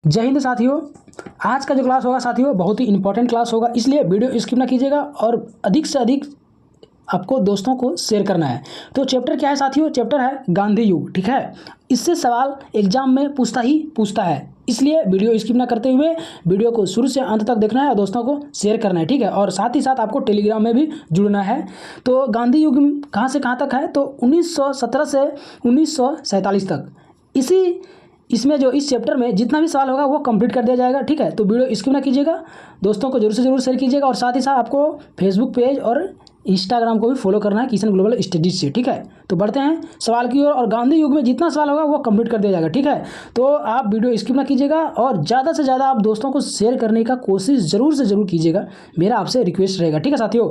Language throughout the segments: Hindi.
जय हिंद साथियों। आज का जो क्लास होगा साथियों बहुत ही इंपॉर्टेंट क्लास होगा, इसलिए वीडियो स्किप ना कीजिएगा और अधिक से अधिक आपको दोस्तों को शेयर करना है। तो चैप्टर क्या है साथियों? चैप्टर है गांधी युग। ठीक है, इससे सवाल एग्जाम में पूछता है, इसलिए वीडियो स्किप ना करते हुए वीडियो को शुरू से अंत तक देखना है और दोस्तों को शेयर करना है। ठीक है, और साथ ही साथ आपको टेलीग्राम में भी जुड़ना है। तो गांधी युग कहाँ से कहाँ तक है? तो 1917 से 1947 तक। इसमें जो इस चैप्टर में जितना भी सवाल होगा वो कंप्लीट कर दिया जाएगा। ठीक है, तो वीडियो स्किप ना कीजिएगा, दोस्तों को जरूर से जरूर शेयर कीजिएगा और साथ ही साथ आपको फेसबुक पेज और इंस्टाग्राम को भी फॉलो करना है किशन ग्लोबल स्टडीज से। ठीक है, तो बढ़ते हैं सवाल की ओर और गांधी युग में जितना सवाल होगा वो कंप्लीट कर दिया जाएगा। ठीक है, तो आप वीडियो स्किप ना कीजिएगा और ज़्यादा से ज़्यादा आप दोस्तों को शेयर करने का कोशिश ज़रूर से ज़रूर कीजिएगा, मेरा आपसे रिक्वेस्ट रहेगा। ठीक है साथियों,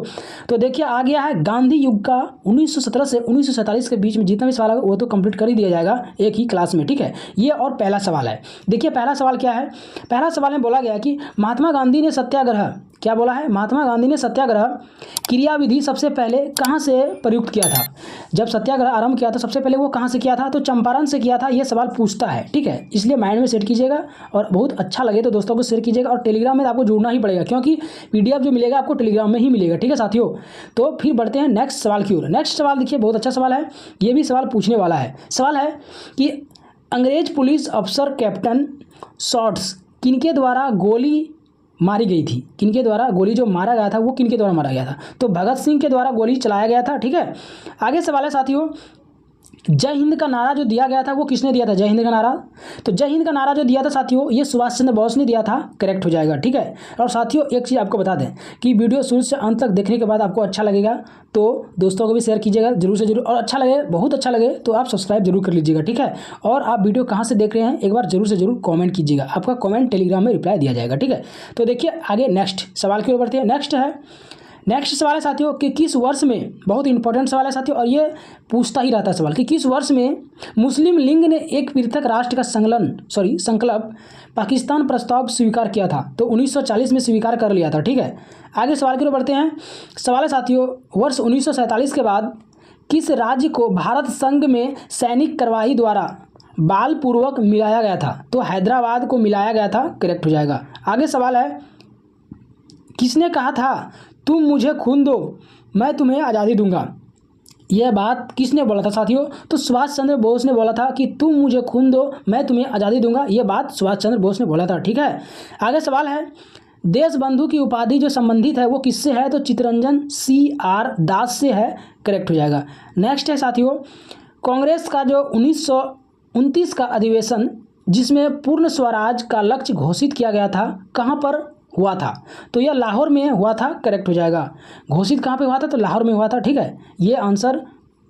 तो देखिए आ गया है गांधी युग का 1917 से 1947 के बीच में जितना भी सवाल होगा वो तो कंप्लीट कर ही दिया जाएगा एक ही क्लास में। ठीक है, ये और पहला सवाल है। देखिए पहला सवाल क्या है? पहला सवाल में बोला गया कि महात्मा गांधी ने सत्याग्रह, क्या बोला है? महात्मा गांधी ने सत्याग्रह क्रियाविधि सबसे पहले कहाँ से प्रयुक्त किया था? जब सत्याग्रह आरंभ किया था सबसे पहले वो कहाँ से किया था? तो चंपारण से किया था। ये सवाल पूछता है। ठीक है, इसलिए माइंड में सेट कीजिएगा और बहुत अच्छा लगे तो दोस्तों को शेयर कीजिएगा और टेलीग्राम में आपको जुड़ना ही पड़ेगा क्योंकि पीडीएफ जो मिलेगा आपको टेलीग्राम में ही मिलेगा। ठीक है साथियों, तो फिर बढ़ते हैं नेक्स्ट सवाल की ओर। नेक्स्ट सवाल देखिए बहुत अच्छा सवाल है, ये भी सवाल पूछने वाला है। सवाल है कि अंग्रेज पुलिस अफसर कैप्टन शॉर्ट्स किनके द्वारा गोली मारी गई थी? किनके द्वारा गोली जो मारा गया था वो किनके द्वारा मारा गया था? तो भगत सिंह के द्वारा गोली चलाया गया था। ठीक है, आगे सवाल है साथियों, जय हिंद का नारा जो दिया गया था वो किसने दिया था? जय हिंद का नारा, तो जय हिंद का नारा जो दिया था साथियों ये सुभाष चंद्र बोस ने दिया था। करेक्ट हो जाएगा। ठीक है, और साथियों एक चीज़ आपको बता दें कि वीडियो शुरू से अंत तक देखने के बाद आपको अच्छा लगेगा तो दोस्तों को भी शेयर कीजिएगा जरूर से जरूर, और अच्छा लगे, बहुत अच्छा लगे तो आप सब्सक्राइब जरूर कर लीजिएगा। ठीक है, और आप वीडियो कहाँ से देख रहे हैं एक बार जरूर से जरूर कॉमेंट कीजिएगा, आपका कॉमेंट टेलीग्राम में रिप्लाई दिया जाएगा। ठीक है, तो देखिए आगे नेक्स्ट सवाल की ओर बढ़ते हैं। नेक्स्ट सवाल है साथियों कि किस वर्ष में, बहुत इंपॉर्टेंट सवाल है साथियों और ये पूछता ही रहता है सवाल कि किस वर्ष में मुस्लिम लीग ने एक पृथक राष्ट्र का संकल्प पाकिस्तान प्रस्ताव स्वीकार किया था? तो 1940 में स्वीकार कर लिया था। ठीक है, आगे सवाल की ओर बढ़ते हैं। सवाल है साथियों, वर्ष 1947 के बाद किस राज्य को भारत संघ में सैनिक कार्यवाही द्वारा बलपूर्वक मिलाया गया था? तो हैदराबाद को मिलाया गया था। करेक्ट हो जाएगा। आगे सवाल है, किसने कहा था तुम मुझे खून दो मैं तुम्हें आज़ादी दूंगा? यह बात किसने बोला था साथियों? तो सुभाष चंद्र बोस ने बोला था कि तुम मुझे खून दो मैं तुम्हें आज़ादी दूंगा। यह बात सुभाष चंद्र बोस ने बोला था। ठीक है, आगे सवाल है, देश बंधु की उपाधि जो संबंधित है वो किससे है? तो चित्तरंजन CR दास से है। करेक्ट हो जाएगा। नेक्स्ट है साथियों, कांग्रेस का जो 1929 का अधिवेशन जिसमें पूर्ण स्वराज का लक्ष्य घोषित किया गया था कहाँ पर हुआ था? तो यह लाहौर में हुआ था। करेक्ट हो जाएगा। घोषित कहाँ पे हुआ था? तो लाहौर में हुआ था। ठीक है, ये आंसर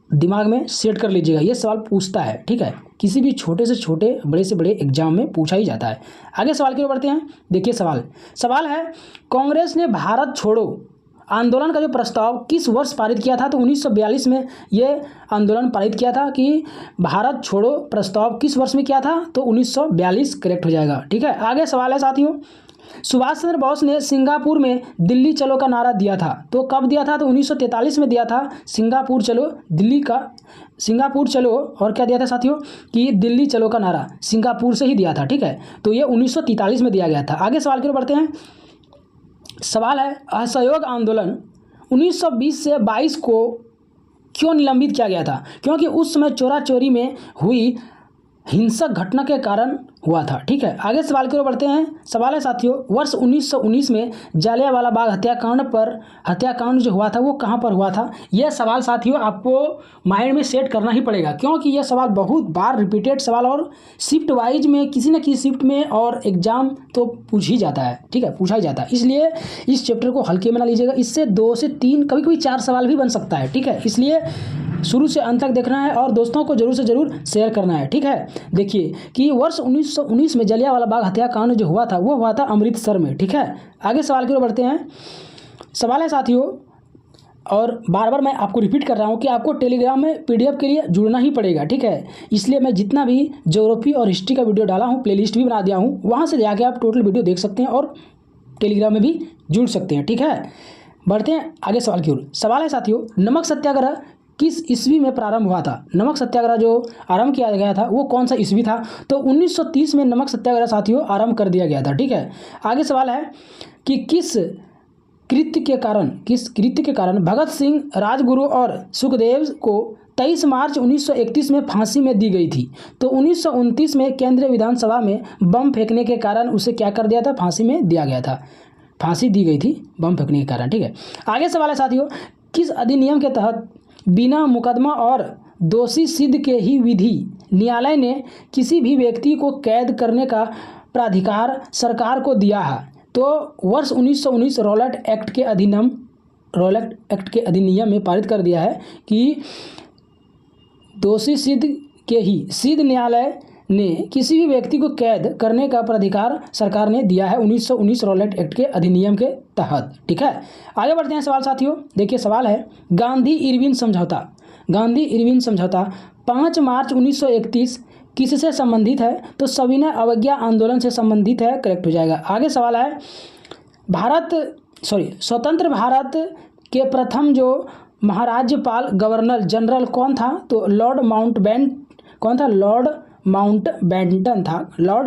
दिमाग में सेट कर लीजिएगा, ये सवाल पूछता है। ठीक है, किसी भी छोटे से छोटे बड़े से बड़े एग्जाम में पूछा ही जाता है। आगे सवाल की ओर बढ़ते हैं। देखिए सवाल है, कांग्रेस ने भारत छोड़ो आंदोलन का जो प्रस्ताव किस वर्ष पारित किया था? तो 1942 में ये आंदोलन पारित किया था कि भारत छोड़ो प्रस्ताव किस वर्ष में किया था? तो 1942। करेक्ट हो जाएगा। ठीक है, आगे सवाल है साथियों, सुभाष चंद्र बोस ने सिंगापुर में दिल्ली चलो का नारा दिया था। तो कब दिया था? तो 1943 में दिया था। सिंगापुर चलो और क्या दिया था साथियों कि दिल्ली चलो का नारा सिंगापुर से ही दिया था। ठीक है, तो ये 1943 में दिया गया था। आगे सवाल की ओर बढ़ते हैं। सवाल है, असहयोग आंदोलन 1920 से 22 को क्यों निलंबित किया गया था? क्योंकि उस समय चोरा चोरी में हुई हिंसक घटना के कारण हुआ था। ठीक है, आगे सवाल की ओर बढ़ते हैं। सवाल है साथियों, वर्ष 1919 में जालियांवाला बाग हत्याकांड जो हुआ था वो कहाँ पर हुआ था? यह सवाल साथियों आपको माइंड में सेट करना ही पड़ेगा क्योंकि यह सवाल बहुत बार रिपीटेड सवाल और शिफ्ट वाइज में किसी न किसी शिफ्ट में और एग्जाम तो पूछ ही जाता है। ठीक है, पूछा ही जाता है, इसलिए इस चैप्टर को हल्के में ना लीजिएगा। इससे 2 से 3 कभी कभी 4 सवाल भी बन सकता है। ठीक है, इसलिए शुरू से अंत तक देखना है और दोस्तों को जरूर से जरूर शेयर करना है। ठीक है, देखिए कि वर्ष 1919 में जालियांवाला बाग हत्याकांड जो हुआ था वो हुआ था अमृतसर में। ठीक है, आगे सवाल की ओर बढ़ते हैं। सवाल है साथियों, और बार बार मैं आपको रिपीट कर रहा हूँ कि आपको टेलीग्राम में PDF के लिए जुड़ना ही पड़ेगा। ठीक है, इसलिए मैं जितना भी ज्योग्राफी और हिस्ट्री का वीडियो डाला हूँ प्लेलिस्ट भी बना दिया हूँ, वहाँ से जाके आप टोटल वीडियो देख सकते हैं और टेलीग्राम में भी जुड़ सकते हैं। ठीक है, बढ़ते हैं आगे सवाल की ओर। सवाल है साथियों, नमक सत्याग्रह किस ईस्वी में प्रारंभ हुआ था? नमक सत्याग्रह जो आरंभ किया गया था वो कौन सा ईस्वी था? तो 1930 में नमक सत्याग्रह साथियों आरंभ कर दिया गया था। ठीक है, आगे सवाल है कि किस कृत्य के कारण भगत सिंह, राजगुरु और सुखदेव को 23 मार्च 1931 में फांसी में दी गई थी? तो 1929 में केंद्रीय विधानसभा में बम फेंकने के कारण उसे क्या कर दिया था? फांसी में दिया गया था, फांसी दी गई थी बम फेंकने के कारण। ठीक है, आगे सवाल है साथियों, किस अधिनियम के तहत बिना मुकदमा और दोषी सिद्ध के ही विधि न्यायालय ने किसी भी व्यक्ति को कैद करने का प्राधिकार सरकार को दिया है? तो वर्ष 1919 रॉलेट एक्ट के अधिनियम में पारित कर दिया है कि दोषी सिद्ध न्यायालय ने किसी भी व्यक्ति को कैद करने का प्राधिकार सरकार ने दिया है 1919 रॉलेट एक्ट के अधिनियम के तहत। ठीक है, आगे बढ़ते हैं सवाल साथियों। देखिए सवाल है, गांधी इरविन समझौता 5 मार्च 1931 किससे संबंधित है? तो सविनय अवज्ञा आंदोलन से संबंधित है, करेक्ट हो जाएगा। आगे सवाल है, स्वतंत्र भारत के प्रथम जो महाराज्यपाल गवर्नर जनरल कौन था? तो लॉर्ड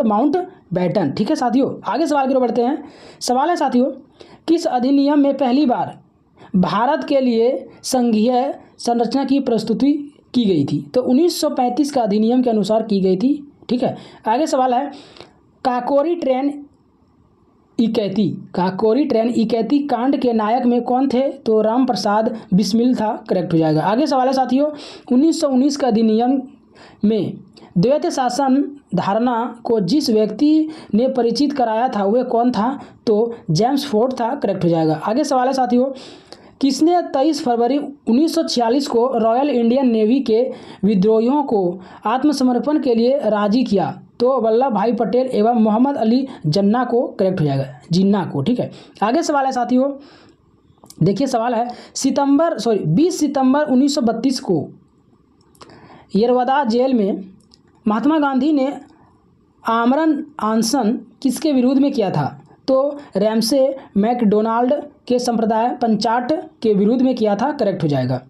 माउंटबेटन। ठीक है साथियों, आगे सवाल की ओर बढ़ते हैं। सवाल है साथियों, किस अधिनियम में पहली बार भारत के लिए संघीय संरचना की प्रस्तुति की गई थी? तो 1935 का अधिनियम के अनुसार की गई थी। ठीक है, आगे सवाल है, काकोरी ट्रेन इकैती कांड के नायक में कौन थे? तो राम प्रसाद बिस्मिल था, करेक्ट हो जाएगा। आगे सवाल है साथियों, 1919 का अधिनियम में द्वैत शासन धारणा को जिस व्यक्ति ने परिचित कराया था वह कौन था? तो जेम्स फोर्ड था, करेक्ट हो जाएगा। आगे सवाल है साथियों, किसने 23 फरवरी 1946 को रॉयल इंडियन नेवी के विद्रोहियों को आत्मसमर्पण के लिए राजी किया? तो वल्लभ भाई पटेल एवं मोहम्मद अली जिन्ना को, करेक्ट हो जाएगा, जिन्ना को। ठीक है, आगे सवाल है साथियों, देखिए सवाल है, 20 सितंबर 1932 को यरवदा जेल में महात्मा गांधी ने आमरण अनशन किसके विरोध में किया था? तो रैमसे मैकडोनाल्ड के संप्रदाय पंचाट के विरोध में किया था, करेक्ट हो जाएगा।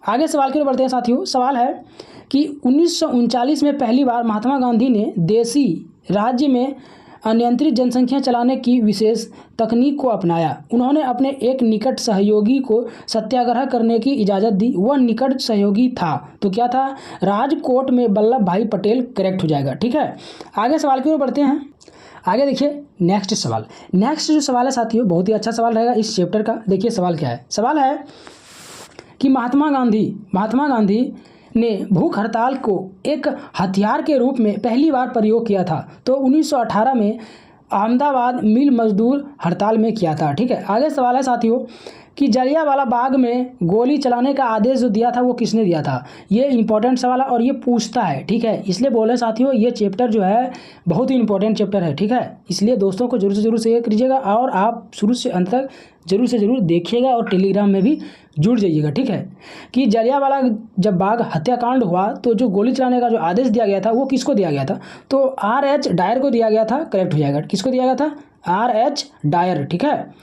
आगे सवाल की ओर बढ़ते हैं साथियों। सवाल है कि 1939 में पहली बार महात्मा गांधी ने देशी राज्य में अनियंत्रित जनसंख्या चलाने की विशेष तकनीक को अपनाया। उन्होंने अपने एक निकट सहयोगी को सत्याग्रह करने की इजाज़त दी। वह निकट सहयोगी था, तो क्या था? राजकोट में वल्लभ भाई पटेल, करेक्ट हो जाएगा। ठीक है, आगे सवाल की ओर बढ़ते हैं। आगे देखिए नेक्स्ट जो सवाल है साथियों, बहुत ही अच्छा सवाल रहेगा इस चैप्टर का। देखिए सवाल क्या है, सवाल है कि महात्मा गांधी ने भूख हड़ताल को एक हथियार के रूप में पहली बार प्रयोग किया था? तो 1918 में अहमदाबाद मिल मजदूर हड़ताल में किया था। ठीक है, आगे सवाल है साथियों कि जलियांवाला बाग में गोली चलाने का आदेश जो दिया था वो किसने दिया था? ये इंपॉर्टेंट सवाल है और ये पूछता है। ठीक है, इसलिए बोले साथियों ये चैप्टर जो है बहुत ही इंपॉर्टेंट चैप्टर है। ठीक है, इसलिए दोस्तों को जरूर से जरूर शेयर करिएगा और आप शुरू से अंत तक जरूर से जरूर देखिएगा और टेलीग्राम में भी जुड़ जाइएगा। ठीक है, कि जलियांवाला जब बाग हत्याकांड हुआ तो जो गोली चलाने का जो आदेश दिया गया था वो किसको दिया गया था? तो R.H. डायर को दिया गया था, करेक्ट हो जाएगा। किसको दिया गया था? R.H. डायर। ठीक है,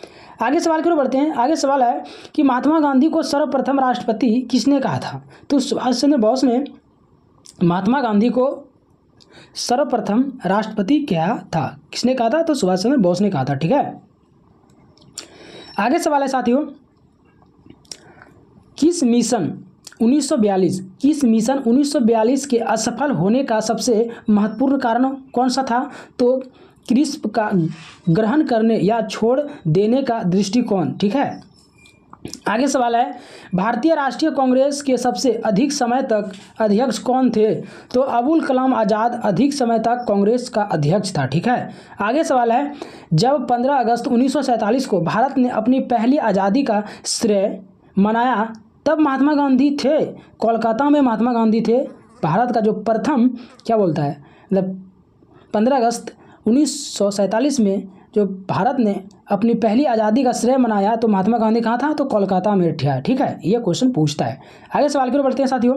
आगे सवाल की ओर बढ़ते हैं। आगे सवाल है कि महात्मा गांधी को सर्वप्रथम राष्ट्रपति किसने कहा था? तो सुभाष चंद्र बोस ने महात्मा गांधी को सर्वप्रथम राष्ट्रपति कहा था। किसने कहा था? तो सुभाष चंद्र बोस ने कहा था। ठीक है, आगे सवाल है साथियों, किस मिशन 1942 के असफल होने का सबसे महत्वपूर्ण कारण कौन सा था? तो क्रिस्प का ग्रहण करने या छोड़ देने का दृष्टिकोण। ठीक है, आगे सवाल है, भारतीय राष्ट्रीय कांग्रेस के सबसे अधिक समय तक अध्यक्ष कौन थे? तो अबुल कलाम आज़ाद अधिक समय तक कांग्रेस का अध्यक्ष था। ठीक है, आगे सवाल है, जब 15 अगस्त 1947 को भारत ने अपनी पहली आज़ादी का श्रेय मनाया तब महात्मा गांधी थे? कोलकाता में महात्मा गांधी थे। भारत का जो प्रथम क्या बोलता है, मतलब 15 अगस्त 1947 में जो भारत ने अपनी पहली आज़ादी का श्रेय मनाया तो महात्मा गांधी कहाँ था? तो कोलकाता में था। ठीक है, ये क्वेश्चन पूछता है। आगे सवाल की ओर बढ़ते हैं साथियों।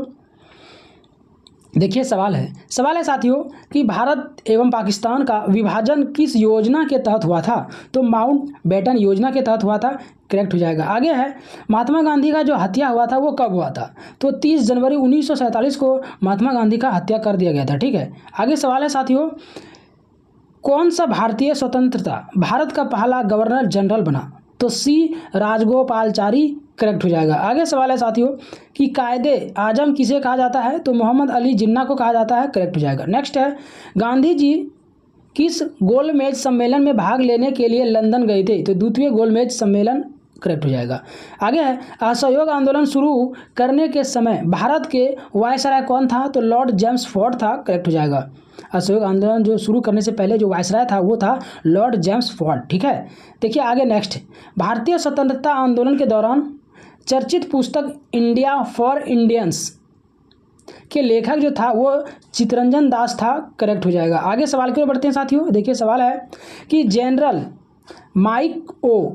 देखिए सवाल है साथियों कि भारत एवं पाकिस्तान का विभाजन किस योजना के तहत हुआ था? तो माउंट बेटन योजना के तहत हुआ था। करेक्ट हो जाएगा। आगे है महात्मा गांधी का जो हत्या हुआ था वो कब हुआ था? तो 30 जनवरी 1947 को महात्मा गांधी का हत्या कर दिया गया था। ठीक है। आगे सवाल है साथियों, कौन सा भारतीय स्वतंत्रता भारत का पहला गवर्नर जनरल बना? तो सी राजगोपालचारी। करेक्ट हो जाएगा। आगे सवाल है साथियों कि कायदे आजम किसे कहा जाता है? तो मोहम्मद अली जिन्ना को कहा जाता है। करेक्ट हो जाएगा। नेक्स्ट है, गांधी जी किस गोलमेज सम्मेलन में भाग लेने के लिए लंदन गए थे? तो द्वितीय गोलमेज सम्मेलन। करेक्ट हो जाएगा। आगे है, असहयोग आंदोलन शुरू करने के समय भारत के वायसराय कौन था? तो लॉर्ड जेम्स फोर्ड था। करेक्ट हो जाएगा। असहयोग आंदोलन जो शुरू करने से पहले जो वायसराय था वो था लॉर्ड जेम्स फोर्ड। ठीक है। देखिए आगे नेक्स्ट, भारतीय स्वतंत्रता आंदोलन के दौरान चर्चित पुस्तक इंडिया फॉर इंडियंस के लेखक जो था वो चित्तरंजन दास था। करेक्ट हो जाएगा। आगे सवाल की ओर बढ़ते हैं साथियों। देखिए सवाल है कि जनरल माइक ओ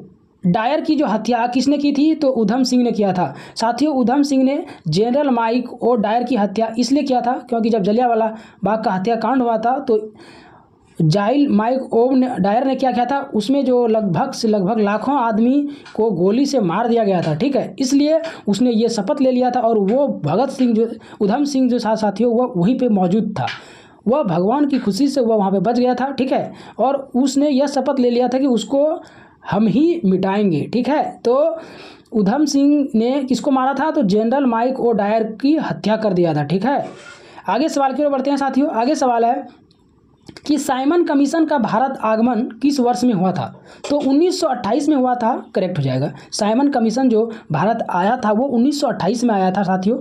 डायर की जो हत्या किसने की थी? तो उधम सिंह ने किया था। साथियों उधम सिंह ने जनरल माइक ओ डायर की हत्या इसलिए किया था क्योंकि जब जलियांवाला बाग का हत्याकांड हुआ था तो जाइल माइक ओ डायर ने क्या किया था, उसमें जो लगभग से लगभग लाखों आदमी को गोली से मार दिया गया था। ठीक है। इसलिए उसने ये शपथ ले लिया था और वो भगत सिंह जो उधम सिंह जो साथियों वह वहीं पे मौजूद था। वह भगवान की खुशी से वह वहाँ पे बच गया था। ठीक है। और उसने यह शपथ ले लिया था कि उसको हम ही मिटाएंगे। ठीक है। तो उधम सिंह ने किसको मारा था? तो जनरल माइक ओ डायर की हत्या कर दिया था। ठीक है। आगे सवाल की ओर बढ़ते हैं साथियों। आगे सवाल है कि साइमन कमीशन का भारत आगमन किस वर्ष में हुआ था? तो 1928 में हुआ था। करेक्ट हो जाएगा। साइमन कमीशन जो भारत आया था वो 1928 में आया था साथियों।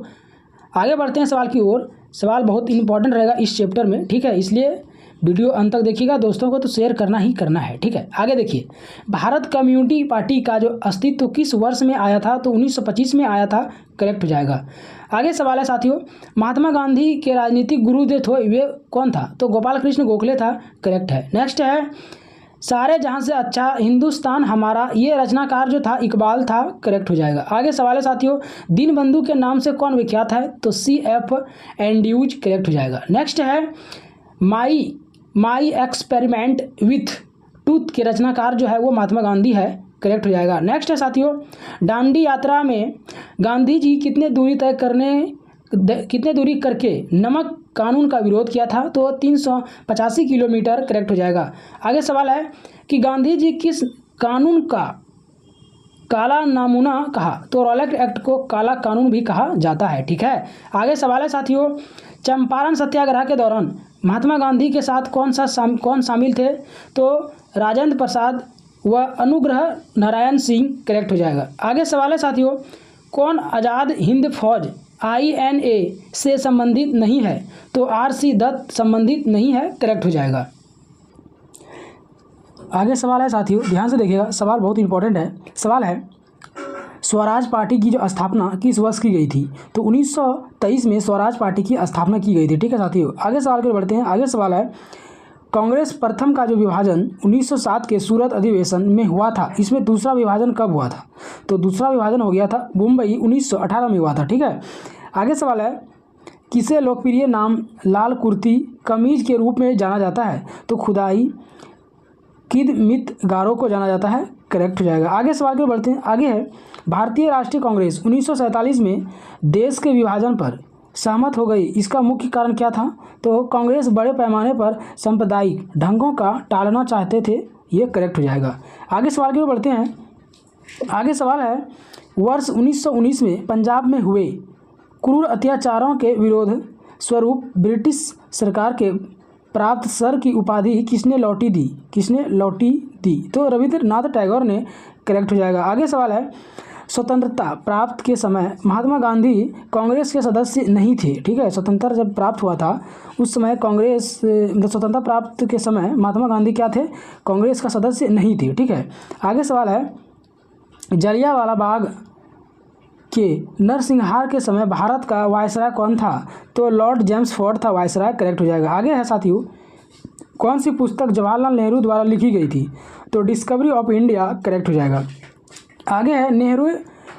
आगे बढ़ते हैं सवाल की ओर। सवाल बहुत इंपॉर्टेंट रहेगा इस चैप्टर में। ठीक है। इसलिए वीडियो अंत तक देखिएगा। दोस्तों को तो शेयर करना ही करना है। ठीक है। आगे देखिए, भारत कम्युनिटी पार्टी का जो अस्तित्व किस वर्ष में आया था? तो 1925 में आया था। करेक्ट हो जाएगा। आगे सवाल है साथियों, महात्मा गांधी के राजनीतिक गुरु जो थे वे कौन था? तो गोपाल कृष्ण गोखले था। करेक्ट है। नेक्स्ट है, सारे जहां से अच्छा हिंदुस्तान हमारा, ये रचनाकार जो था इकबाल था। करेक्ट हो जाएगा। आगे सवाल है साथियों, दीनबंधु के नाम से कौन विख्यात है? तो CF एंड्रयूज। करेक्ट हो जाएगा। नेक्स्ट है, माई एक्सपेरिमेंट विथ टूथ के रचनाकार जो है वो महात्मा गांधी है। करेक्ट हो जाएगा। नेक्स्ट है साथियों, दांडी यात्रा में गांधी जी कितने दूरी करके नमक कानून का विरोध किया था? तो 385 किलोमीटर। करेक्ट हो जाएगा। आगे सवाल है कि गांधी जी किस कानून का काला नमूना कहा? तो रॉलेट एक्ट को काला कानून भी कहा जाता है। ठीक है। आगे सवाल है साथियों, चंपारण सत्याग्रह के दौरान महात्मा गांधी के साथ कौन शामिल थे? तो राजेंद्र प्रसाद व अनुग्रह नारायण सिंह। करेक्ट हो जाएगा। आगे सवाल है साथियों, कौन आज़ाद हिंद फौज INA से संबंधित नहीं है? तो RC दत्त संबंधित नहीं है। करेक्ट हो जाएगा। आगे सवाल है साथियों, ध्यान से देखिएगा, सवाल बहुत इंपॉर्टेंट है। सवाल है, स्वराज पार्टी की जो स्थापना किस वर्ष की गई थी? तो 1923 में स्वराज पार्टी की स्थापना की गई थी। ठीक है साथियों। आगे सवाल की ओर बढ़ते हैं। आगे सवाल है, कांग्रेस प्रथम का जो विभाजन 1907 के सूरत अधिवेशन में हुआ था, इसमें दूसरा विभाजन कब हुआ था? तो दूसरा विभाजन हो गया था मुंबई 1918 में हुआ था। ठीक है। आगे सवाल है, किसे लोकप्रिय नाम लाल कुर्ती कमीज के रूप में जाना जाता है? तो खुदाई किदमित गारो को जाना जाता है। करेक्ट हो जाएगा। आगे सवाल की ओर बढ़ते हैं। आगे है, भारतीय राष्ट्रीय कांग्रेस 1947 में देश के विभाजन पर सहमत हो गई, इसका मुख्य कारण क्या था? तो कांग्रेस बड़े पैमाने पर सांप्रदायिक ढंगों का टालना चाहते थे। ये करेक्ट हो जाएगा। आगे सवाल की ओर बढ़ते हैं। आगे सवाल है, वर्ष 1919 में पंजाब में हुए क्रूर अत्याचारों के विरोध स्वरूप ब्रिटिश सरकार के प्राप्त सर की उपाधि किसने लौटी दी? तो रविंद्रनाथ टैगोर ने। करेक्ट हो जाएगा। आगे सवाल है, स्वतंत्रता प्राप्त के समय महात्मा गांधी कांग्रेस के सदस्य नहीं थे। ठीक है। स्वतंत्रता जब प्राप्त हुआ था उस समय कांग्रेस स्वतंत्रता प्राप्त के समय महात्मा गांधी क्या थे? कांग्रेस का सदस्य नहीं थे। ठीक है। आगे सवाल है, जलियांवाला बाग के नरसंहार के समय भारत का वायसराय कौन था? तो लॉर्ड जेम्स फोर्ड था वायसराय। करेक्ट हो जाएगा। आगे है साथियों, कौन सी पुस्तक जवाहरलाल नेहरू द्वारा लिखी गई थी? तो डिस्कवरी ऑफ इंडिया। करेक्ट हो जाएगा। आगे है,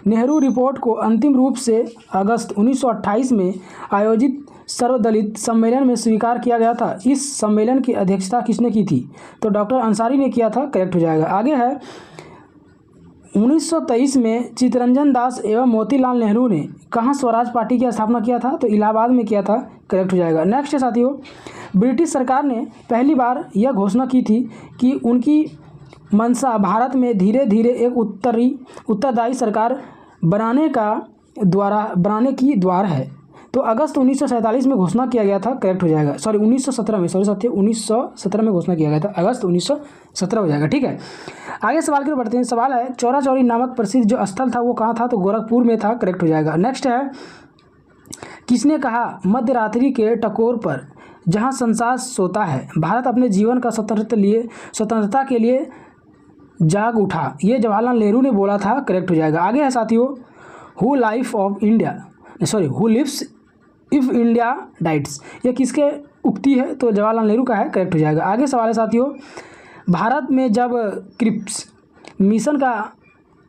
नेहरू रिपोर्ट को अंतिम रूप से अगस्त 1928 में आयोजित सर्वदलित सम्मेलन में स्वीकार किया गया था? इस सम्मेलन की अध्यक्षता किसने की थी? तो डॉक्टर अंसारी ने किया था, करेक्ट हो जाएगा। आगे है 1923 में चित्तरंजन दास एवं मोतीलाल नेहरू ने कहाँ स्वराज पार्टी की स्थापना किया था? तो इलाहाबाद में किया था, करेक्ट हो जाएगा। नेक्स्ट है साथियों, ब्रिटिश सरकार ने पहली बार यह घोषणा की थी कि उनकी मंशा भारत में धीरे धीरे एक उत्तरदायी सरकार बनाने की द्वार है। तो अगस्त 1947 में घोषणा किया गया था, करेक्ट हो जाएगा। 1917 में घोषणा किया गया था, अगस्त 1917 हो जाएगा, ठीक है। आगे सवाल की ओर बढ़ते हैं। सवाल है चौरा चौरी नामक प्रसिद्ध जो स्थल था वो कहाँ था? तो गोरखपुर में था, करेक्ट हो जाएगा। नेक्स्ट है किसने कहा मध्य रात्रि के टकोर पर जहाँ संसार सोता है भारत अपने जीवन का स्वतंत्रता के लिए जाग उठा? ये जवाहरलाल नेहरू ने बोला था, करेक्ट हो जाएगा। आगे है साथियों, who lives if India dies, ये किसके उक्ति है? तो जवाहरलाल नेहरू का है, करेक्ट हो जाएगा। आगे सवाल है साथियों, भारत में जब क्रिप्स मिशन का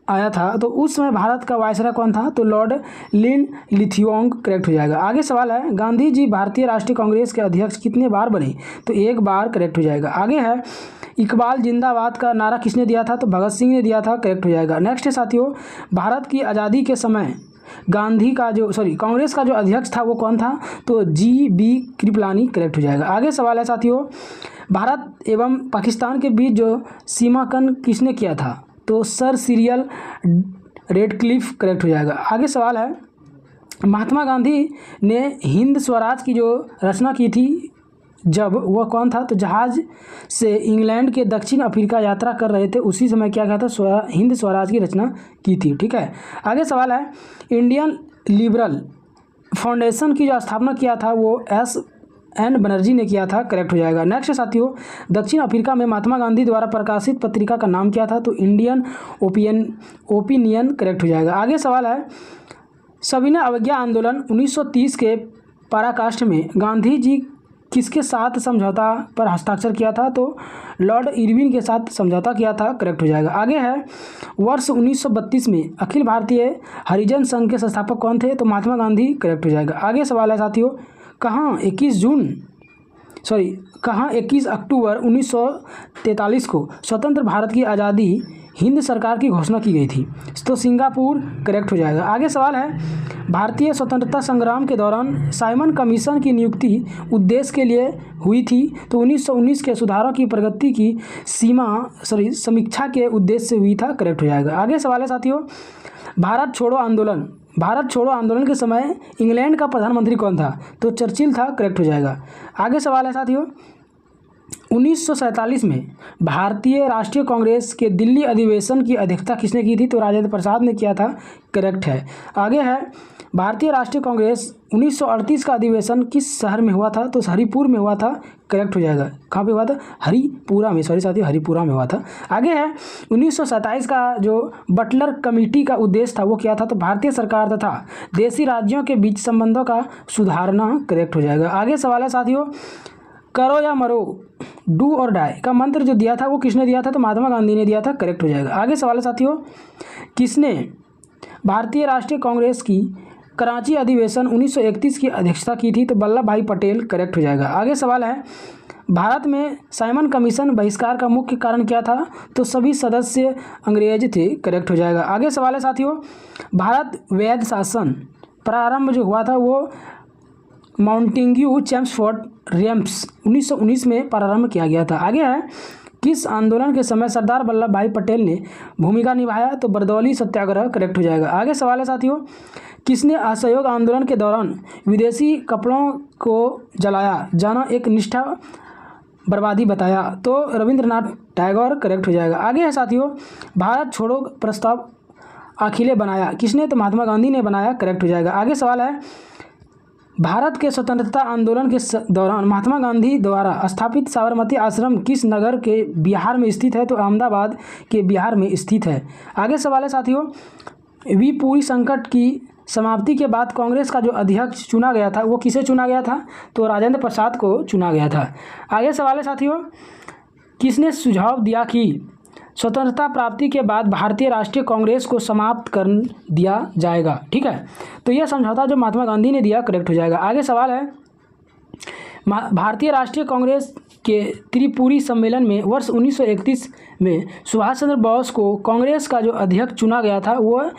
आया था तो उस समय भारत का वायसराय कौन था? तो लॉर्ड लिन लिथियोंग, करेक्ट हो जाएगा। आगे सवाल है गांधी जी भारतीय राष्ट्रीय कांग्रेस के अध्यक्ष कितने बार बने? तो एक बार, करेक्ट हो जाएगा। आगे है इकबाल जिंदाबाद का नारा किसने दिया था? तो भगत सिंह ने दिया था, करेक्ट हो जाएगा। नेक्स्ट है साथियों, भारत की आज़ादी के समय कांग्रेस का जो अध्यक्ष था वो कौन था? तो जी.बी. कृपलानी, करेक्ट हो जाएगा। आगे सवाल है साथियों, भारत एवं पाकिस्तान के बीच जो सीमांकन किसने किया था? तो सर सिरिल रेडक्लिफ, करेक्ट हो जाएगा। आगे सवाल है महात्मा गांधी ने हिंद स्वराज की जो रचना की थी जब वह कौन था? तो जहाज से इंग्लैंड के दक्षिण अफ्रीका यात्रा कर रहे थे उसी समय क्या कहा था? हिंद स्वराज की रचना की थी, ठीक है। आगे सवाल है इंडियन लिबरल फाउंडेशन की जो स्थापना किया था वो S.N. बनर्जी ने किया था, करेक्ट हो जाएगा। नेक्स्ट साथियों, दक्षिण अफ्रीका में महात्मा गांधी द्वारा प्रकाशित पत्रिका का नाम क्या था? तो इंडियन ओपिनियन, करेक्ट हो जाएगा। आगे सवाल है सविनय अवज्ञा आंदोलन 1930 के पराकाष्ठ में गांधी जी किसके साथ समझौता पर हस्ताक्षर किया था? तो लॉर्ड इरविन के साथ समझौता किया था, करेक्ट हो जाएगा। आगे है वर्ष 1932 में अखिल भारतीय हरिजन संघ के संस्थापक कौन थे? तो महात्मा गांधी, करेक्ट हो जाएगा। आगे सवाल है साथियों, कहाँ 21 अक्टूबर 1943 को स्वतंत्र भारत की आज़ादी हिंद सरकार की घोषणा की गई थी? तो सिंगापुर, करेक्ट हो जाएगा। आगे सवाल है भारतीय स्वतंत्रता संग्राम के दौरान साइमन कमीशन की नियुक्ति उद्देश्य के लिए हुई थी? तो 1919 के सुधारों की प्रगति की समीक्षा के उद्देश्य से हुई था, करेक्ट हो जाएगा। आगे सवाल है साथियों, भारत छोड़ो आंदोलन के समय इंग्लैंड का प्रधानमंत्री कौन था? तो चर्चिल था, करेक्ट हो जाएगा। आगे सवाल है साथियों, 1947 में भारतीय राष्ट्रीय कांग्रेस के दिल्ली अधिवेशन की अध्यक्षता किसने की थी? तो राजेंद्र प्रसाद ने किया था, करेक्ट है। आगे है भारतीय राष्ट्रीय कांग्रेस 1938 का अधिवेशन किस शहर में हुआ था? तो हरिपुर में हुआ था, करेक्ट हो जाएगा। कहाँ पे हुआ था? हरिपुरा में, सॉरी साथियों, हरिपुरा में हुआ था। आगे है 1927 का जो बटलर कमेटी का उद्देश्य था वो क्या था? तो भारतीय सरकार तथा देशी राज्यों के बीच संबंधों का सुधारना, करेक्ट हो जाएगा। आगे सवाल है साथियों, करो या मरो, डू और डाई का मंत्र जो दिया था वो किसने दिया था? तो महात्मा गांधी ने दिया था, करेक्ट हो जाएगा। आगे सवाल है साथियों, किसने भारतीय राष्ट्रीय कांग्रेस की कराची अधिवेशन 1931 की अध्यक्षता की थी? तो वल्लभ भाई पटेल, करेक्ट हो जाएगा। आगे सवाल है भारत में साइमन कमीशन बहिष्कार का मुख्य कारण क्या था? तो सभी सदस्य अंग्रेज थे, करेक्ट हो जाएगा। आगे सवाल है साथियों, भारत वैध शासन प्रारंभ जो हुआ था वो माउंटेन्यू चेम्सफोर्ड रेम्स 1919 में प्रारंभ किया गया था। आगे है किस आंदोलन के समय सरदार वल्लभ भाई पटेल ने भूमिका निभाया? तो बरदौली सत्याग्रह, करेक्ट हो जाएगा। आगे सवाल है साथियों, किसने असहयोग आंदोलन के दौरान विदेशी कपड़ों को जलाया जाना एक निष्ठा बर्बादी बताया? तो रविंद्रनाथ टैगोर, करेक्ट हो जाएगा। आगे है साथियों, भारत छोड़ो प्रस्ताव अखिले बनाया किसने? तो महात्मा गांधी ने बनाया, करेक्ट हो जाएगा। आगे सवाल है भारत के स्वतंत्रता आंदोलन के दौरान महात्मा गांधी द्वारा स्थापित साबरमती आश्रम किस नगर के बिहार में स्थित है? तो अहमदाबाद के बिहार में स्थित है। आगे सवाल है साथियों, विपुरी संकट की समाप्ति के बाद कांग्रेस का जो अध्यक्ष चुना गया था वो किसे चुना गया था? तो राजेंद्र प्रसाद को चुना गया था। आगे सवाल है साथियों, किसने सुझाव दिया कि स्वतंत्रता प्राप्ति के बाद भारतीय राष्ट्रीय कांग्रेस को समाप्त कर दिया जाएगा? ठीक है, तो यह समझौता जो महात्मा गांधी ने दिया, करेक्ट हो जाएगा। आगे सवाल है भारतीय राष्ट्रीय कांग्रेस के त्रिपुरी सम्मेलन में वर्ष 1931 में सुभाष चंद्र बोस को कांग्रेस का जो अध्यक्ष चुना गया था वह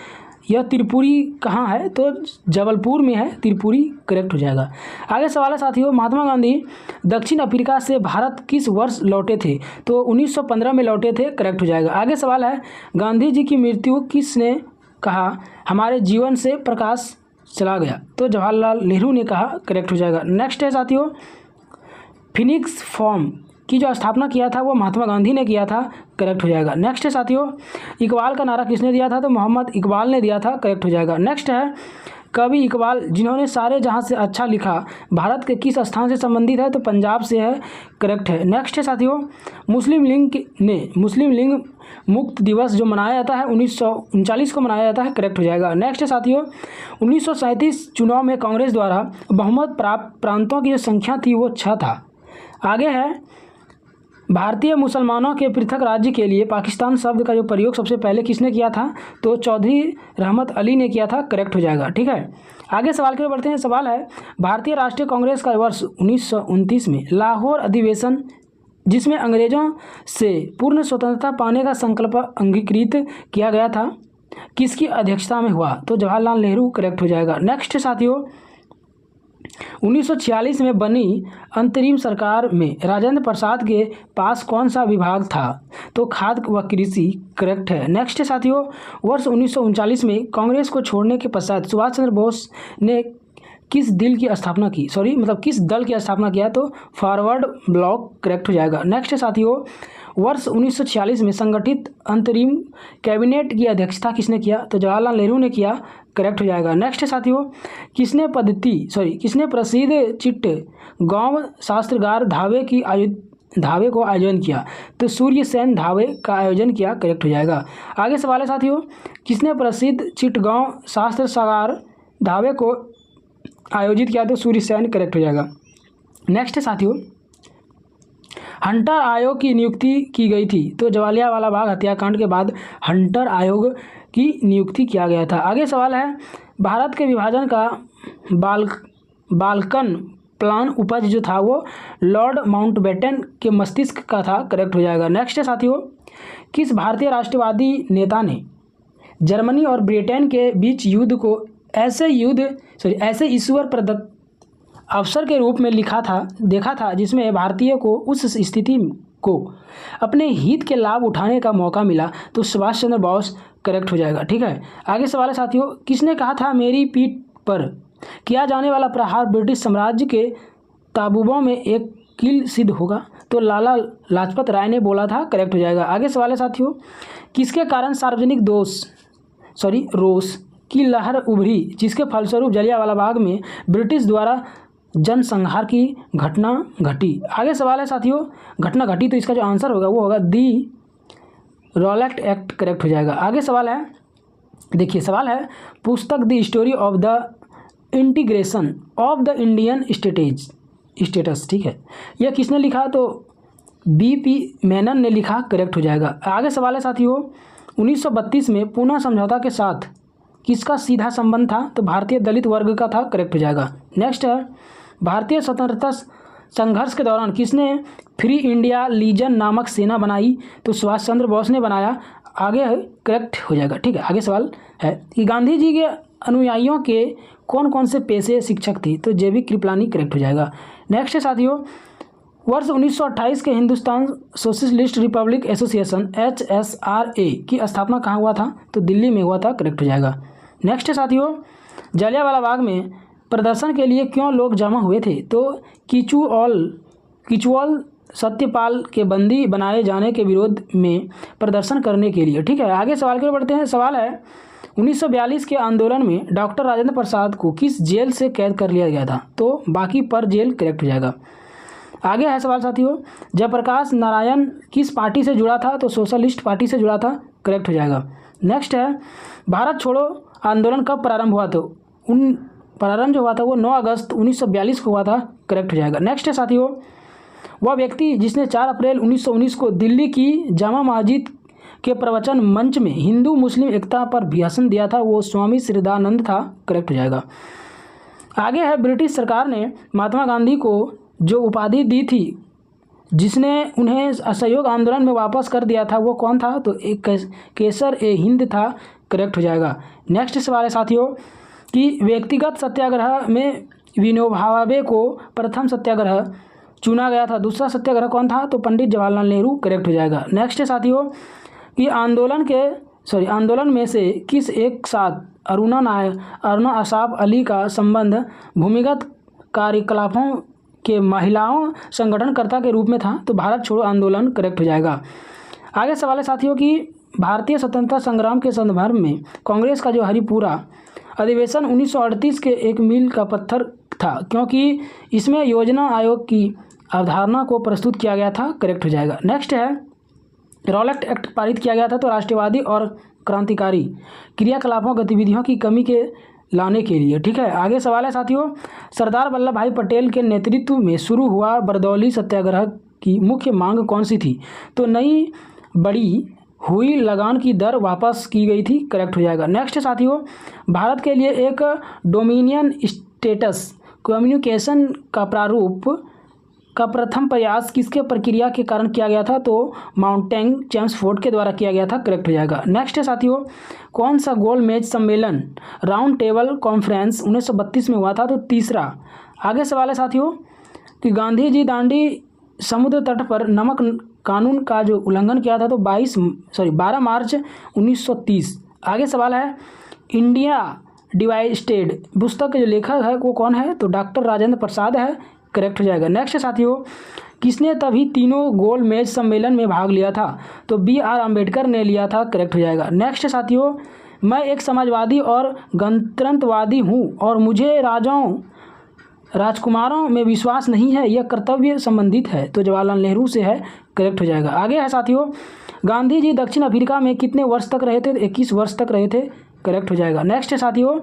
यह त्रिपुरी कहाँ है, तो जबलपुर में है, त्रिपुरी करेक्ट हो जाएगा। आगे सवाल है साथियों, महात्मा गांधी दक्षिण अफ्रीका से भारत किस वर्ष लौटे थे, तो 1915 में लौटे थे, करेक्ट हो जाएगा। आगे सवाल है, गांधी जी की मृत्यु किसने कहा हमारे जीवन से प्रकाश चला गया, तो जवाहरलाल नेहरू ने कहा, करेक्ट हो जाएगा। नेक्स्ट है साथियों, फिनिक्स फॉर्म की जो स्थापना किया था वो महात्मा गांधी ने किया था, करेक्ट हो जाएगा। नेक्स्ट है साथियों, इकबाल का नारा किसने दिया था, तो मोहम्मद इकबाल ने दिया था, करेक्ट हो जाएगा। नेक्स्ट है, कवि इकबाल जिन्होंने सारे जहां से अच्छा लिखा भारत के किस स्थान से संबंधित है, तो पंजाब से है, करेक्ट है। नेक्स्ट है साथियों, मुस्लिम लिंग मुक्त दिवस जो मनाया जाता है 1939 को मनाया जाता है, करेक्ट हो जाएगा। नेक्स्ट है साथियों, 1937 चुनाव में कांग्रेस द्वारा बहुमत प्राप्त प्रांतों की जो संख्या थी वो 6 था। आगे है, भारतीय मुसलमानों के पृथक राज्य के लिए पाकिस्तान शब्द का जो प्रयोग सबसे पहले किसने किया था, तो चौधरी रहमत अली ने किया था, करेक्ट हो जाएगा। ठीक है, आगे सवाल के बढ़ते हैं। सवाल है, भारतीय राष्ट्रीय कांग्रेस का वर्ष 1929 में लाहौर अधिवेशन जिसमें अंग्रेजों से पूर्ण स्वतंत्रता पाने का संकल्प अंगीकृत किया गया था, किसकी अध्यक्षता में हुआ, तो जवाहरलाल नेहरू, करेक्ट हो जाएगा। नेक्स्ट साथियों, 1946 में बनी अंतरिम सरकार में राजेंद्र प्रसाद के पास कौन सा विभाग था, तो खाद्य व कृषि, करेक्ट है। नेक्स्ट साथियों, वर्ष 1939 में कांग्रेस को छोड़ने के पश्चात सुभाष चंद्र बोस ने किस दल की स्थापना किया, तो फॉरवर्ड ब्लॉक, करेक्ट हो जाएगा। नेक्स्ट साथियों, वर्ष 1946 में संगठित अंतरिम कैबिनेट की अध्यक्षता किसने किया, तो जवाहरलाल नेहरू ने किया, करेक्ट हो जाएगा। नेक्स्ट साथियों, किसने प्रसिद्ध चिट्टगांव शास्त्रागार धावे को आयोजन किया, तो सूर्यसेन धावे का आयोजन किया, करेक्ट हो जाएगा। आगे सवाल है साथियों, किसने प्रसिद्ध चिट्टगांव शास्त्रागार धावे को आयोजित किया, तो सूर्यसेन, करेक्ट हो जाएगा। नेक्स्ट साथियों, हंटर आयोग की नियुक्ति की गई थी, तो जलियांवाला बाग हत्याकांड के बाद हंटर आयोग की नियुक्ति किया गया था। आगे सवाल है, भारत के विभाजन का बाल्कन प्लान उपज जो था वो लॉर्ड माउंटबेटन के मस्तिष्क का था, करेक्ट हो जाएगा। नेक्स्ट है साथियों, किस भारतीय राष्ट्रवादी नेता ने जर्मनी और ब्रिटेन के बीच युद्ध को ऐसे ईश्वर प्रदत्त अवसर के रूप में देखा था जिसमें भारतीय को उस स्थिति को अपने हित के लाभ उठाने का मौका मिला, तो सुभाष चंद्र बोस, करेक्ट हो जाएगा। ठीक है, आगे सवाल है साथियों, किसने कहा था मेरी पीठ पर किया जाने वाला प्रहार ब्रिटिश साम्राज्य के ताबूबों में एक कील सिद्ध होगा, तो लाला लाजपत राय ने बोला था, करेक्ट हो जाएगा। आगे सवाल है साथियों, किसके कारण सार्वजनिक रोष की लहर उभरी जिसके फलस्वरूप जलियांवाला बाग में ब्रिटिश द्वारा जनसंहार की घटना घटी। आगे सवाल है साथियों, घटना घटी, तो इसका जो आंसर होगा वो होगा दी रॉलेट एक्ट, करेक्ट हो जाएगा। आगे सवाल है, देखिए सवाल है, पुस्तक the story of the integration of the Indian status, ठीक है, यह किसने लिखा, तो B.P. मेनन ने लिखा, करेक्ट हो जाएगा। आगे सवाल है साथियों, 1932 में पूना समझौता के साथ किसका सीधा संबंध था, तो भारतीय दलित वर्ग का था, करेक्ट हो जाएगा। नेक्स्ट है, भारतीय स्वतंत्रता संघर्ष के दौरान किसने फ्री इंडिया लीजन नामक सेना बनाई, तो सुभाष चंद्र बोस ने बनाया, आगे करेक्ट हो जाएगा। ठीक है, आगे सवाल है कि गांधी जी के अनुयायियों के कौन कौन से पेशे शिक्षक थी, तो JB कृपलानी, करेक्ट हो जाएगा। नेक्स्ट है साथियों, वर्ष 1928 के Hindustan socialist Republic association HSRA की स्थापना कहाँ हुआ था, तो दिल्ली में हुआ था, करेक्ट हो जाएगा। नेक्स्ट है साथियों, जलियांवाला बाग में प्रदर्शन के लिए क्यों लोग जमा हुए थे, तो किचुअल सत्यपाल के बंदी बनाए जाने के विरोध में प्रदर्शन करने के लिए। ठीक है, आगे सवाल के बढ़ते हैं। सवाल है, 1942 के आंदोलन में डॉक्टर राजेंद्र प्रसाद को किस जेल से कैद कर लिया गया था, तो बाकी पर जेल, करेक्ट हो जाएगा। आगे है सवाल साथियों, जयप्रकाश नारायण किस पार्टी से जुड़ा था, तो सोशलिस्ट पार्टी से जुड़ा था, करेक्ट हो जाएगा। नेक्स्ट है, भारत छोड़ो आंदोलन कब प्रारंभ हुआ, तो प्रारंभ जो हुआ था वो 9 अगस्त 1942 को हुआ था, करेक्ट हो जाएगा। नेक्स्ट है साथियों, वह व्यक्ति जिसने 4 अप्रैल 1919 को दिल्ली की जामा मस्जिद के प्रवचन मंच में हिंदू मुस्लिम एकता पर भाषण दिया था, वो स्वामी श्रद्धानंद था, करेक्ट हो जाएगा। आगे है, ब्रिटिश सरकार ने महात्मा गांधी को जो उपाधि दी थी, जिसने उन्हें असहयोग आंदोलन में वापस कर दिया था, वो कौन था? तो एक केसर ए हिंद था, करेक्ट हो जाएगा। नेक्स्ट सवाल है साथियों कि व्यक्तिगत सत्याग्रह में विनोबा भावे को प्रथम सत्याग्रह चुना गया था, दूसरा सत्याग्रह कौन था? तो पंडित जवाहरलाल नेहरू, करेक्ट हो जाएगा। नेक्स्ट है साथियों कि आंदोलन में से किस एक साथ अरुणा असाफ अली का संबंध भूमिगत कार्यकलापों के महिलाओं संगठनकर्ता के रूप में था? तो भारत छोड़ो आंदोलन, करेक्ट हो जाएगा। आगे सवाल है साथियों कि भारतीय स्वतंत्रता संग्राम के संदर्भ में कांग्रेस का जो हरिपुरा अधिवेशन 1938 के एक मील का पत्थर था, क्योंकि इसमें योजना आयोग की अवधारणा को प्रस्तुत किया गया था, करेक्ट हो जाएगा। नेक्स्ट है रॉलेट एक्ट पारित किया गया था, तो राष्ट्रवादी और क्रांतिकारी क्रियाकलापों गतिविधियों की कमी के लाने के लिए, ठीक है। आगे सवाल है साथियों सरदार वल्लभ भाई पटेल के नेतृत्व में शुरू हुआ बरदौली सत्याग्रह की मुख्य मांग कौन सी थी? तो नई बड़ी हुई लगान की दर वापस की गई थी, करेक्ट हो जाएगा। नेक्स्ट साथियों भारत के लिए एक डोमिनियन स्टेटस कम्युनिकेशन का प्रारूप का प्रथम प्रयास किसके प्रक्रिया के कारण किया गया था? तो माउंटेन चेम्सफोर्ड के द्वारा किया गया था, करेक्ट हो जाएगा। नेक्स्ट है साथियों कौन सा गोलमेज सम्मेलन राउंड टेबल कॉन्फ्रेंस 1932 में हुआ था? तो तीसरा। आगे सवाल है साथियों कि गांधी जी दांडी समुद्र तट पर नमक कानून का जो उल्लंघन किया था, तो 12 मार्च 1930। आगे सवाल है इंडिया डिवाइडेड पुस्तक के जो लेखक है वो कौन है? तो डॉक्टर राजेंद्र प्रसाद है, करेक्ट हो जाएगा। नेक्स्ट साथियों किसने तभी तीनों गोल मेज सम्मेलन में भाग लिया था? तो BR अम्बेडकर ने लिया था, करेक्ट हो जाएगा। नेक्स्ट साथियों मैं एक समाजवादी और गणतंत्रवादी हूँ और मुझे राजकुमारों में विश्वास नहीं है, यह कर्तव्य संबंधित है, तो जवाहरलाल नेहरू से है, करेक्ट हो जाएगा। आगे है साथियों गांधी जी दक्षिण अफ्रीका में कितने वर्ष तक रहे थे? 21 वर्ष तक रहे थे, करेक्ट हो जाएगा। नेक्स्ट है साथियों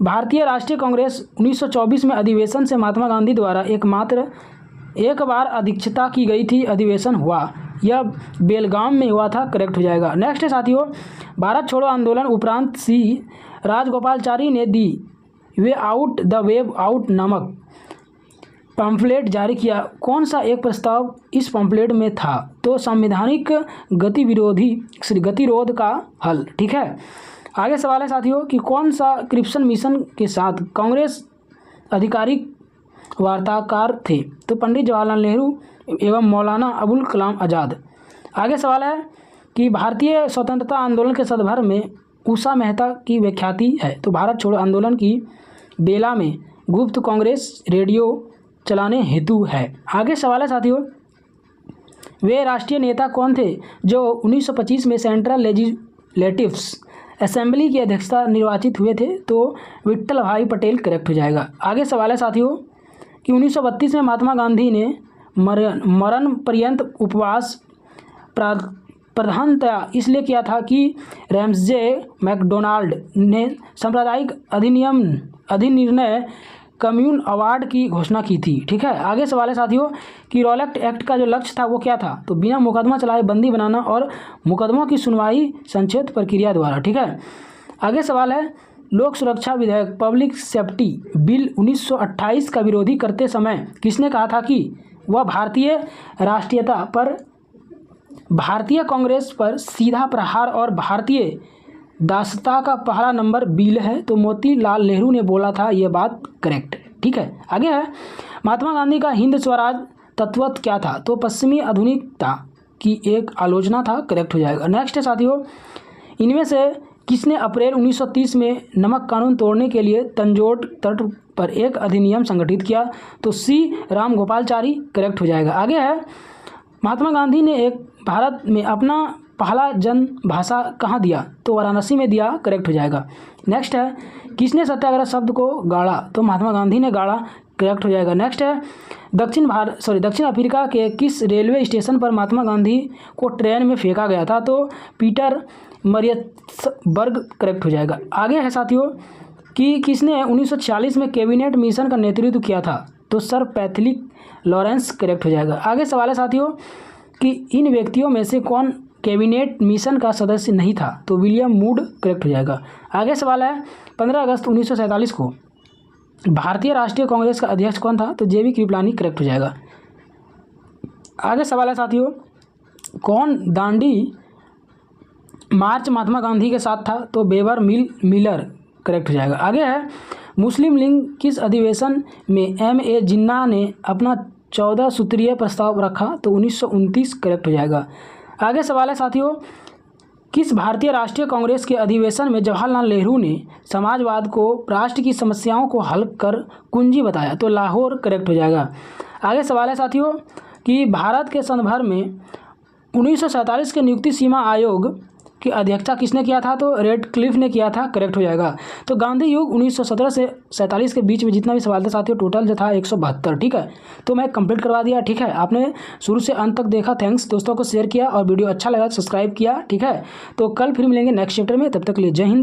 भारतीय राष्ट्रीय कांग्रेस 1924 में अधिवेशन से महात्मा गांधी द्वारा एक बार अध्यक्षता की गई थी, अधिवेशन हुआ, यह बेलगाम में हुआ था, करेक्ट हो जाएगा। नेक्स्ट है साथियों भारत छोड़ो आंदोलन उपरांत सी राजगोपालाचारी ने the way out the way out नामक पम्फलेट जारी किया, कौन सा एक प्रस्ताव इस पम्फलेट में था? तो संवैधानिक गतिरोध का हल, ठीक है। आगे सवाल है साथियों कि कौन सा क्रिप्सन मिशन के साथ कांग्रेस आधिकारिक वार्ताकार थे? तो पंडित जवाहरलाल नेहरू एवं मौलाना अबुल कलाम आज़ाद। आगे सवाल है कि भारतीय स्वतंत्रता आंदोलन के संदर्भ में उषा मेहता की व्याख्याति है, तो भारत छोड़ो आंदोलन की बेला में गुप्त कांग्रेस रेडियो चलाने हेतु है। आगे सवाल है साथियों वे राष्ट्रीय नेता कौन थे जो 1925 में सेंट्रल लेजिस्लेटिव्स असेंबली की अध्यक्षता निर्वाचित हुए थे? तो विट्ठल भाई पटेल, करेक्ट हो जाएगा। आगे सवाल है साथियों कि 1932 में महात्मा गांधी ने मरण पर्यंत उपवास प्रधानतया इसलिए किया था कि रैम्सजे मैकडोनाल्ड ने सांप्रदायिक अधिनिर्णय कम्यून अवार्ड की घोषणा की थी, ठीक है। आगे सवाल है साथियों कि रॉलेट एक्ट का जो लक्ष्य था वो क्या था? तो बिना मुकदमा चलाए बंदी बनाना और मुकदमों की सुनवाई संक्षिप्त प्रक्रिया द्वारा, ठीक है। आगे सवाल है लोक सुरक्षा विधेयक पब्लिक सेफ्टी बिल 1928 का विरोधी करते समय किसने कहा था कि वह भारतीय कांग्रेस पर सीधा प्रहार और भारतीय दासता का पहला नंबर बिल है? तो मोतीलाल नेहरू ने बोला था, यह बात करेक्ट, ठीक है। आगे है महात्मा गांधी का हिंद स्वराज तत्व क्या था? तो पश्चिमी आधुनिकता की एक आलोचना था, करेक्ट हो जाएगा। नेक्स्ट है साथियों इनमें से किसने अप्रैल 1930 में नमक कानून तोड़ने के लिए तंजौर तट पर एक अधिनियम संगठित किया? तो सी रामगोपालाचारी, करेक्ट हो जाएगा। आगे है महात्मा गांधी ने एक भारत में अपना पहला जन भाषा कहाँ दिया? तो वाराणसी में दिया, करेक्ट हो जाएगा। नेक्स्ट है किसने सत्याग्रह शब्द को गाड़ा? तो महात्मा गांधी ने गाड़ा, करेक्ट हो जाएगा। नेक्स्ट है दक्षिण अफ्रीका के किस रेलवे स्टेशन पर महात्मा गांधी को ट्रेन में फेंका गया था? तो पीटर मरियट्सबर्ग, करेक्ट हो जाएगा। आगे है साथियों कि किसने 1946 में कैबिनेट मिशन का नेतृत्व किया था? तो सर पैथलिक लॉरेंस, करेक्ट हो जाएगा। आगे सवाल है साथियों कि इन व्यक्तियों में से कौन कैबिनेट मिशन का सदस्य नहीं था? तो विलियम मूड, करेक्ट हो जाएगा। आगे सवाल है 15 अगस्त 1947 को भारतीय राष्ट्रीय कांग्रेस का अध्यक्ष कौन था? तो JV कृपलानी करेक्ट हो जाएगा। आगे सवाल है साथियों, कौन दांडी मार्च महात्मा गांधी के साथ था? तो बेबर मिलर करेक्ट हो जाएगा। आगे है, मुस्लिम लीग किस अधिवेशन में MA जिन्ना ने अपना 14 सूत्रीय प्रस्ताव रखा? तो 1929 करेक्ट हो जाएगा। आगे सवाल है साथियों, किस भारतीय राष्ट्रीय कांग्रेस के अधिवेशन में जवाहरलाल नेहरू ने समाजवाद को राष्ट्र की समस्याओं को हल कर कुंजी बताया? तो लाहौर करेक्ट हो जाएगा। आगे सवाल है साथियों कि भारत के संदर्भ में 1947 के नियुक्ति सीमा आयोग की अध्यक्षता किसने किया था? तो रेडक्लिफ ने किया था, करेक्ट हो जाएगा। तो गांधी युग 1917 से 47 के बीच में जितना भी सवाल था साथियों टोटल जो था 172, ठीक है। तो मैं कंप्लीट करवा दिया, ठीक है। आपने शुरू से अंत तक देखा, थैंक्स। दोस्तों को शेयर किया और वीडियो अच्छा लगा सब्सक्राइब किया, ठीक है। तो कल फिर मिलेंगे नेक्स्ट चैप्टर में, तब तक के लिए जय हिंद।